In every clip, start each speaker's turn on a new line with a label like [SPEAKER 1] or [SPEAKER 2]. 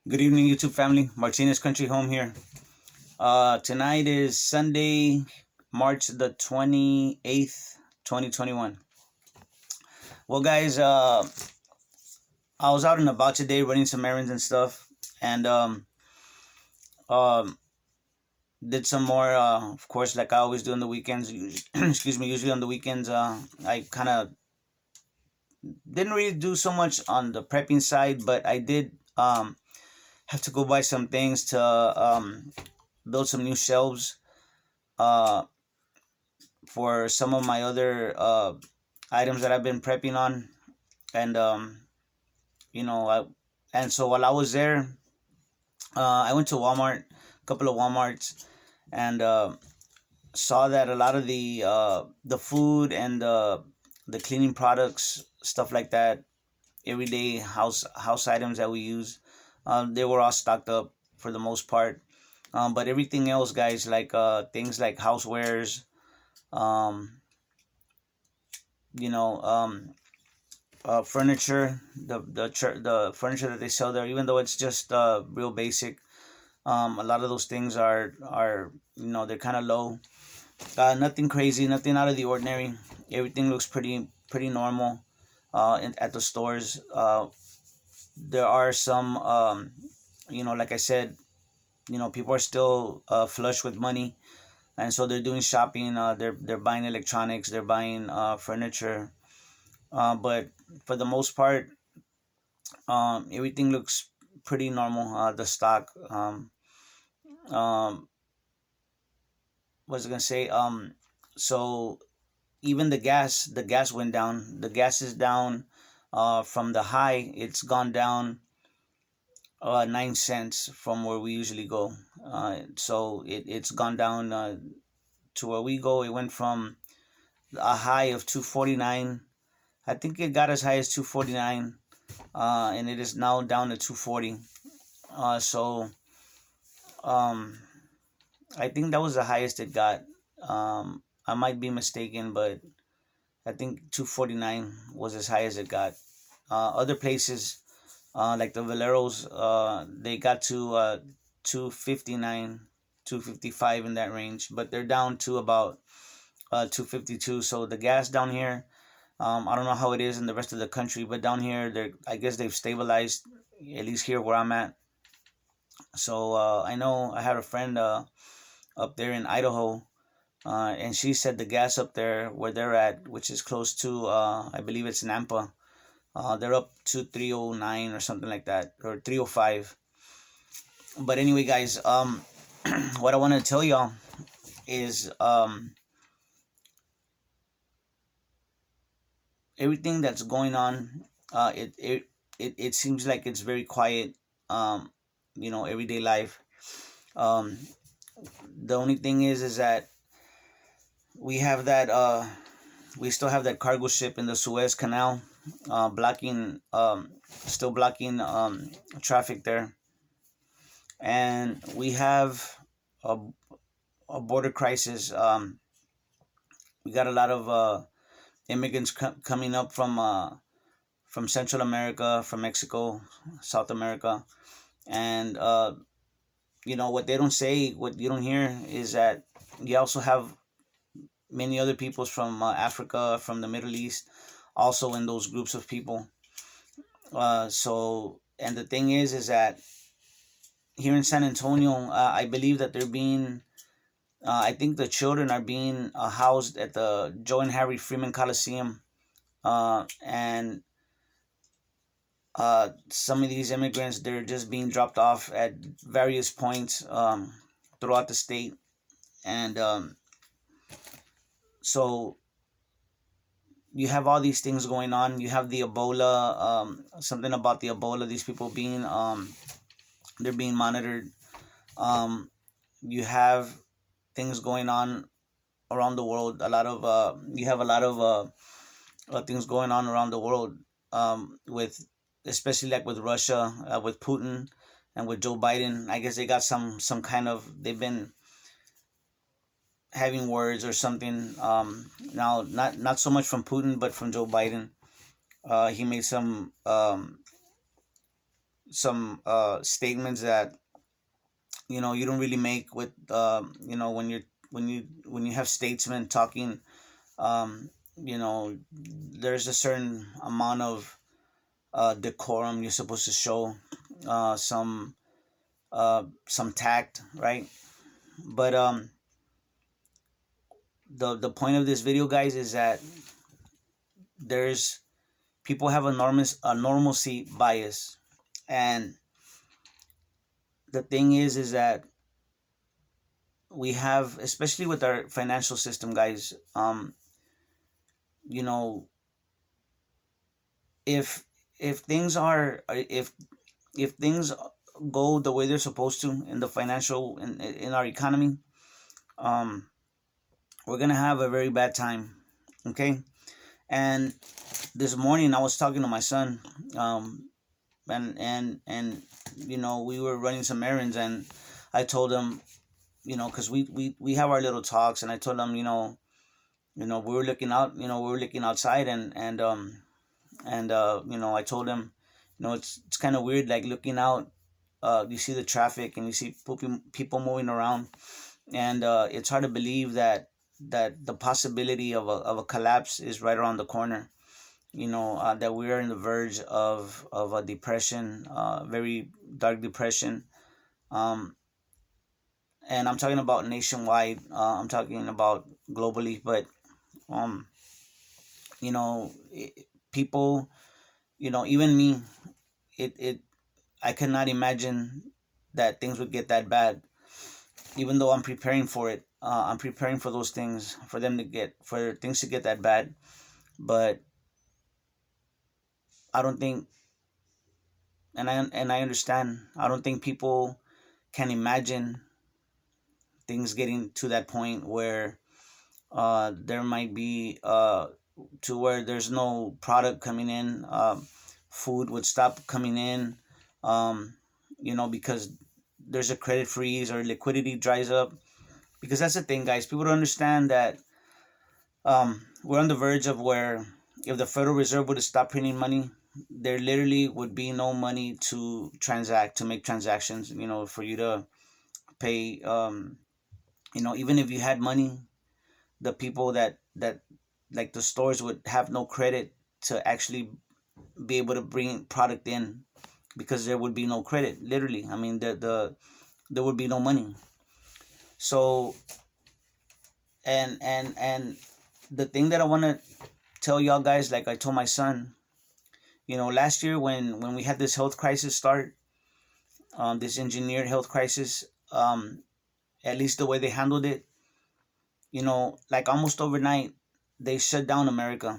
[SPEAKER 1] Good evening, YouTube family. Martinez Country Home here. Tonight is Sunday, March the 28th, 2021. Well, guys, I was out and about today running some errands and stuff, and um, did some more, of course, like I always do on the weekends. Excuse me, usually on the weekends, I kind of didn't really do so much on the prepping side, but I did have to go buy some things to build some new shelves. Uh, for some of my other items that I've been prepping on, and you know, I, and so while I was there, I went to Walmart, a couple of WalMarts, and saw that a lot of the food and the cleaning products, stuff like that, everyday house items that we use, they were all stocked up for the most part. But everything else, guys, like things like housewares, um, you know, furniture, the furniture that they sell there, even though it's just real basic, a lot of those things are they're kind of low. Nothing crazy, nothing out of the ordinary. Everything looks pretty normal. At the stores, there are some, like I said, people are still flush with money, and so they're doing shopping. They're buying electronics, they're buying furniture. But for the most part, everything looks pretty normal. The stock. Um, what was I gonna say? So even the gas went down. The gas is down. From the high, it's gone down 9 cents from where we usually go. So it's gone down to where we go. It went from a high of 249. I think it got as high as 249, and it is now down to 240. So um, I think that was the highest it got. I might be mistaken, but I think 249 was as high as it got. Other places, like the Valeros, they got to 259, 255 in that range, but they're down to about 252. So the gas down here, I don't know how it is in the rest of the country, but down here, I guess they've stabilized, at least here where I'm at. So I know I had a friend up there in Idaho, and she said the gas up there where they're at, which is close to, I believe it's Nampa, they're up to 309 or something like that, or 305. But anyway, guys, what I want to tell y'all is everything that's going on. It seems like it's very quiet. Um, everyday life. Um, the only thing is that we have that we still have that cargo ship in the Suez Canal, blocking still blocking traffic there, and we have a, a border crisis. We got a lot of immigrants coming up from Central America, from Mexico, South America, and what they don't say, what you don't hear, is that you also have many other peoples from Africa, from the Middle East, also in those groups of people. And the thing is that here in San Antonio, I believe that they're being, I think the children are being housed at the Joe and Harry Freeman Coliseum, and some of these immigrants, they're just being dropped off at various points throughout the state, and so you have all these things going on. You have the Ebola, something about the Ebola. These people being they're being monitored. You have things going on around the world. You have a lot of things going on around the world, with, especially like with Russia, with Putin, and with Joe Biden. I guess they got some kind of, they've been having words or something. Now, not so much from Putin, but from Joe Biden. He made some statements that you don't really make with when you have statesmen talking. There's a certain amount of decorum you're supposed to show, some tact, right? But the point of this video, guys, is that there's people have a normalcy bias, and the thing is that we have, especially with our financial system, guys. You know, if things are if things go the way they're supposed to in the financial in our economy, um, we're gonna have a very bad time. Okay, and this morning I was talking to my son, and we were running some errands, and I told him, because we have our little talks, and I told him, we were looking out, we were looking outside, and I told him, it's kind of weird, like looking out. You see the traffic, and you see people moving around, and it's hard to believe that the possibility of a collapse is right around the corner. That we are in the verge of a depression, very dark depression. Um, and I'm talking about nationwide. I'm talking about globally, but um, you know, people, even me, it I cannot imagine that things would get that bad. Even though I'm preparing for it, I'm preparing for those things, for things to get that bad. But I don't think, and I understand. I don't think people can imagine things getting to that point where there might be to where there's no product coming in. Food would stop coming in, because there's a credit freeze or liquidity dries up. Because that's the thing, guys. People don't understand that we're on the verge of where if the Federal Reserve would have stopped printing money, there literally would be no money to make transactions. For you to pay. Even if you had money, the people that like the stores would have no credit to actually be able to bring product in, because there would be no credit. Literally, I mean, there would be no money. So, and the thing that I want to tell y'all guys, like I told my son, last year when we had this health crisis start, this engineered health crisis, at least the way they handled it, like almost overnight, they shut down America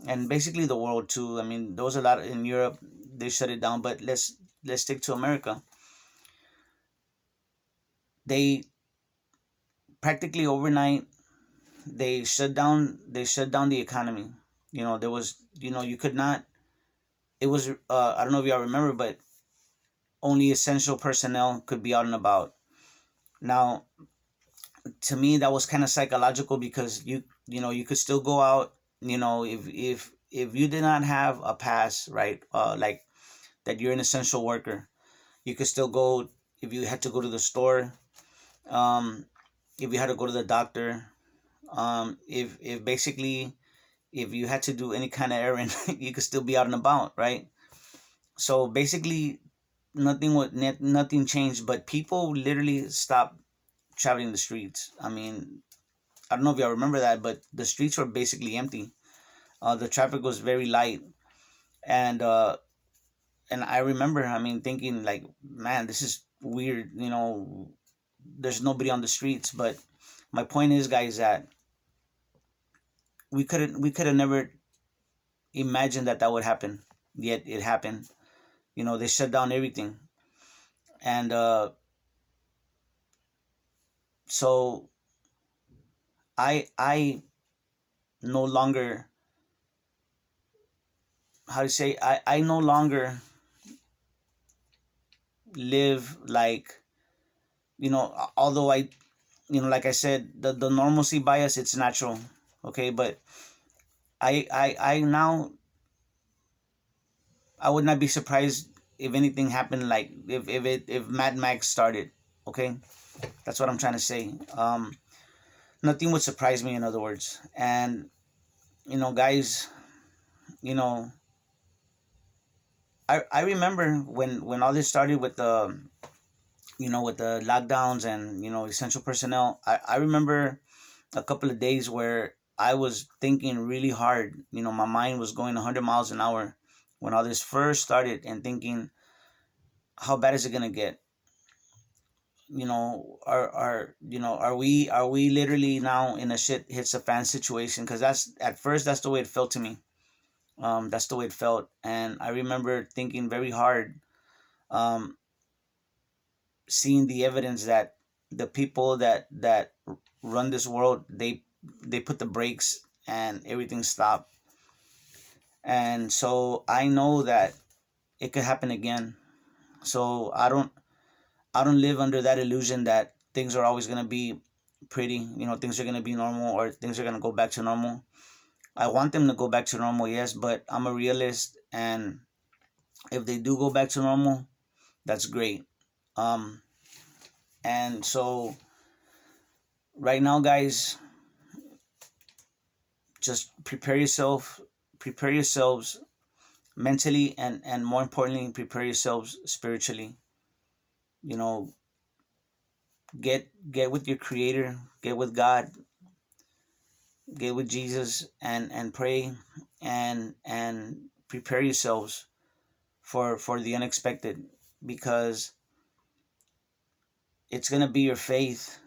[SPEAKER 1] and basically the world too. I mean, there was a lot in Europe, they shut it down, but let's stick to America. They practically overnight, they shut down the economy. There was, you could not, it was, I don't know if y'all remember, but only essential personnel could be out and about. Now, to me, that was kind of psychological, because you could still go out, if you did not have a pass, right, like that you're an essential worker, you could still go. If you had to go to the store, um if you had to go to the doctor, if basically, if you had to do any kind of errand, you could still be out and about, right? So basically, nothing changed, but people literally stopped traveling the streets. I mean, I don't know if y'all remember that, but the streets were basically empty. The traffic was very light, and I remember, I mean, thinking like, man, this is weird. There's nobody on the streets. But my point is, guys, that we could have never imagined that would happen. Yet it happened. They shut down everything, and so I no longer, how to say, I no longer live like, although like I said, the normalcy bias, it's natural. Okay, but I now, I would not be surprised if anything happened, like if Mad Max started, okay, that's what I'm trying to say. Nothing would surprise me, in other words. And guys, you know, I remember when all this started with the with the lockdowns and essential personnel. I remember a couple of days where I was thinking really hard. My mind was going 100 miles an hour when all this first started, and thinking, how bad is it gonna get? Are we literally now in a shit hits the fan situation? Because that's the way it felt to me. That's the way it felt, and I remember thinking very hard, um, seeing the evidence that the people that run this world, they put the brakes and everything stopped. And so I know that it could happen again. So I don't live under that illusion that things are always going to be pretty, things are going to be normal, or things are going to go back to normal. I want them to go back to normal, yes, but I'm a realist, and if they do go back to normal, that's great. um and so right now, guys, just prepare yourselves mentally, and more importantly, prepare yourselves spiritually. you know get with your creator, get with God, get with Jesus, and pray, and prepare yourselves for the unexpected, because it's going to be your faith,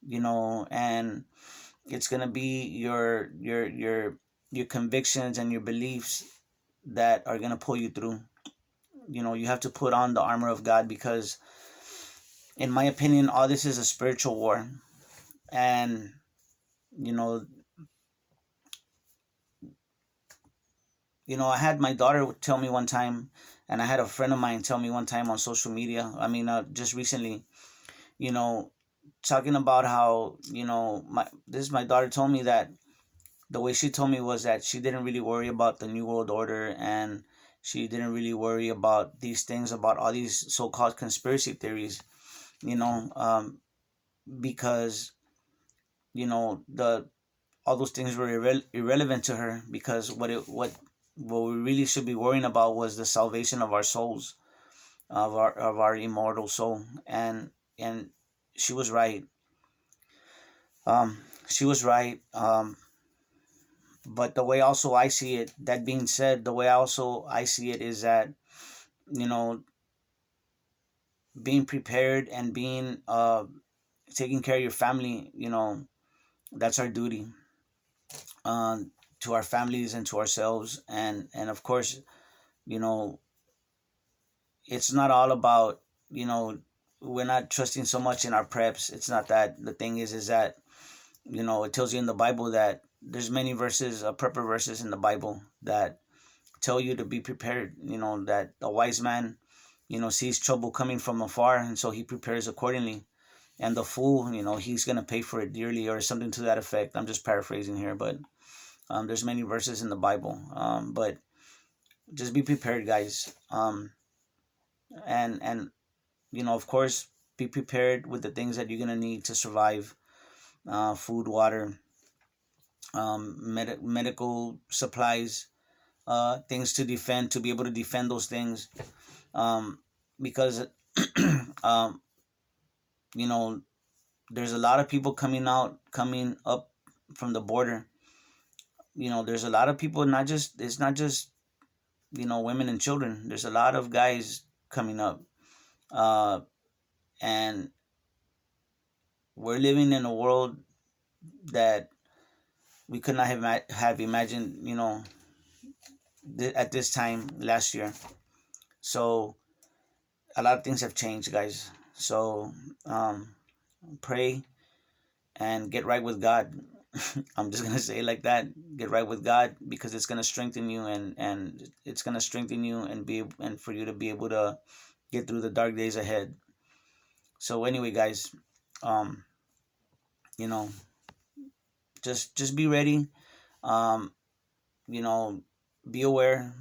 [SPEAKER 1] and it's going to be your convictions and your beliefs that are going to pull you through. You have to put on the armor of God, because in my opinion, all this is a spiritual war. And you know I had my daughter tell me one time, and I had a friend of mine tell me one time on social media, I mean, just recently, you know talking about how, my daughter told me that the way she told me was that she didn't really worry about the new world order, and she didn't really worry about these things, about all these so-called conspiracy theories, you know because the all those things were irrelevant to her, because what we really should be worrying about was the salvation of our souls, of our immortal soul. And she was right. um she was right. But the way also I see it, that being said, the way also I see it is that, you know being prepared and being taking care of your family, that's our duty, to our families and to ourselves. And of course, you know it's not all about, we're not trusting so much in our preps. It's not that. The thing is that, it tells you in the Bible that there's many verses, prepper verses in the Bible, that tell you to be prepared. That a wise man, sees trouble coming from afar, and so he prepares accordingly. And the fool, he's gonna pay for it dearly, or something to that effect. I'm just paraphrasing here, but there's many verses in the Bible. But just be prepared, guys. And of course, be prepared with the things that you're gonna need to survive: food, water, medical supplies, things to be able to defend those things. Because um, you know, there's a lot of people coming up from the border. There's a lot of people. It's not just women and children. There's a lot of guys coming up, uh, and we're living in a world that we could not have imagined, at this time last year. So a lot of things have changed, guys. So pray and get right with God. I'm just gonna say it like that. Get right with God, because it's gonna strengthen you, and it's gonna strengthen you, and for you to be able to get through the dark days ahead. So anyway, guys, um, you know, just be ready. Um, you know, be aware.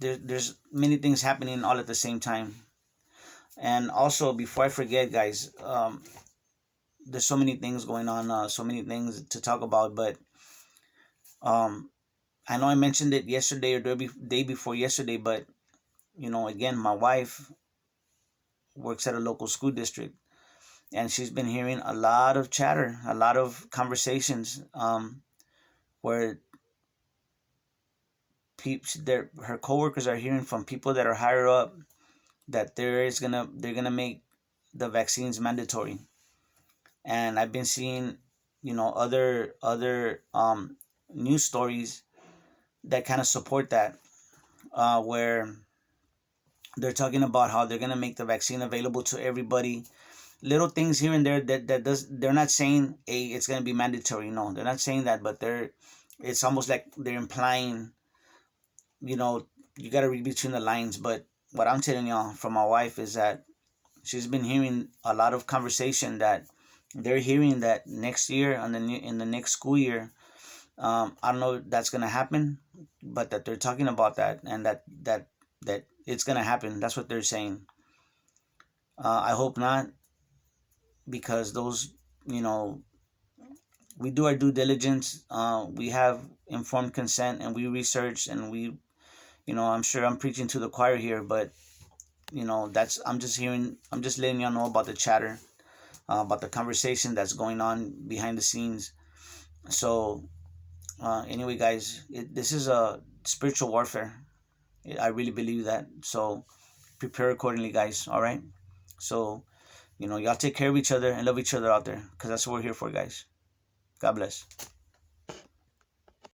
[SPEAKER 1] there's many things happening all at the same time. And also, before I forget, guys, there's so many things going on, so many things to talk about. But um, I know I mentioned it yesterday or the day before yesterday, but again, my wife works at a local school district, and she's been hearing a lot of chatter, a lot of conversations, where her coworkers are hearing from people that are higher up that they're gonna make the vaccines mandatory. And I've been seeing, other news stories that kind of support that, where they're talking about how they're gonna make the vaccine available to everybody. Little things here and there they're not saying, hey, it's gonna be mandatory. No, they're not saying that, but it's almost like they're implying, you know, you got to read between the lines. But what I'm telling y'all from my wife is that she's been hearing a lot of conversation that they're hearing that next year in the next school year, I don't know if that's gonna happen, but that they're talking about that, and that it's gonna happen. That's what they're saying. I hope not, because those, you know, we do our due diligence. We have informed consent, and we research, and I'm sure I'm preaching to the choir here, but that's I'm just letting y'all know about the chatter, about the conversation that's going on behind the scenes. So anyway, guys, this is a spiritual warfare. I really believe that. So prepare accordingly, guys. All right. So y'all take care of each other and love each other out there, because that's what we're here for, guys. God bless.